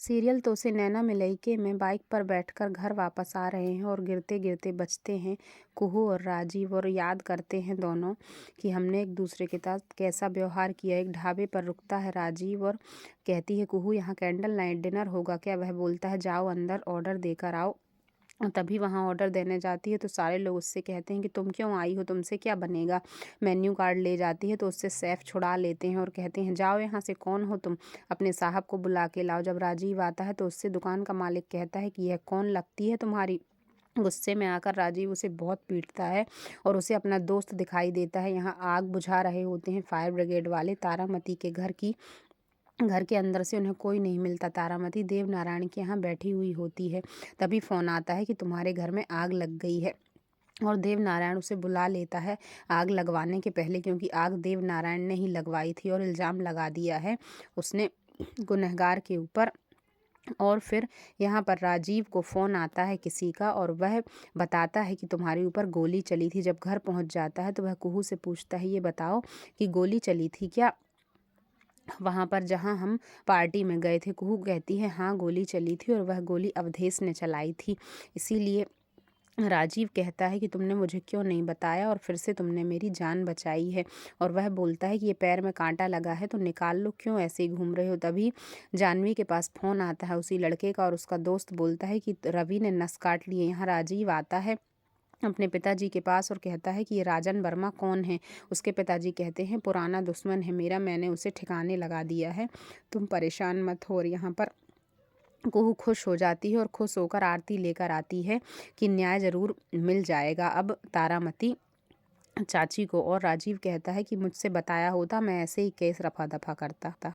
Serial तो से नैना मिलई में बाइक पर बैठकर घर वापस आ रहे हैं और गिरते गिरते बचते हैं कुहू और राजीव, और याद करते हैं दोनों कि हमने एक दूसरे के साथ कैसा व्यवहार किया। एक ढाबे पर रुकता है राजीव और कहती है कुहू, यहाँ कैंडल नाइट डिनर होगा क्या? वह बोलता है जाओ अंदर ऑर्डर देकर आओ। तभी वहाँ ऑर्डर देने जाती है तो सारे लोग उससे कहते हैं कि तुम क्यों आई हो, तुमसे क्या बनेगा। मेन्यू कार्ड ले जाती है तो उससे सैफ छुड़ा लेते हैं और कहते हैं जाओ यहाँ से, कौन हो तुम, अपने साहब को बुला के लाओ। जब राजीव आता है तो उससे दुकान का मालिक कहता है कि यह कौन लगती है तुम्हारी। गुस्से में आकर राजीव उसे बहुत पीटता है और उसे अपना दोस्त दिखाई देता है। यहाँ आग बुझा रहे होते हैं फायर ब्रिगेड वाले तारामती के घर के अंदर से उन्हें कोई नहीं मिलता। तारामती देव नारायण के यहाँ बैठी हुई होती है। तभी फ़ोन आता है कि तुम्हारे घर में आग लग गई है और देव नारायण उसे बुला लेता है आग लगवाने के पहले, क्योंकि आग देव नारायण ने ही लगवाई थी और इल्ज़ाम लगा दिया है उसने गुनहगार के ऊपर। और फिर यहाँ पर राजीव को फ़ोन आता है किसी का और वह बताता है कि तुम्हारे ऊपर गोली चली थी। जब घर पहुँच जाता है तो वह कुहू से पूछता है, ये बताओ कि गोली चली थी क्या वहाँ पर जहाँ हम पार्टी में गए थे? कुहू कहती है हाँ गोली चली थी और वह गोली अवधेश ने चलाई थी। इसीलिए राजीव कहता है कि तुमने मुझे क्यों नहीं बताया और फिर से तुमने मेरी जान बचाई है। और वह बोलता है कि ये पैर में कांटा लगा है तो निकाल लो, क्यों ऐसे ही घूम रहे हो। तभी जानवी के पास फ़ोन आता है उसी लड़के का और उसका दोस्त बोलता है कि रवि ने नस काट लिए। यहाँ राजीव आता है अपने पिताजी के पास और कहता है कि ये राजन वर्मा कौन है। उसके पिताजी कहते हैं पुराना दुश्मन है मेरा, मैंने उसे ठिकाने लगा दिया है, तुम परेशान मत हो। और यहाँ पर कुहू खुश हो जाती है और खुश होकर आरती लेकर आती है कि न्याय ज़रूर मिल जाएगा अब तारामती चाची को। और राजीव कहता है कि मुझसे बताया होता मैं ऐसे ही केस रफा दफा करता।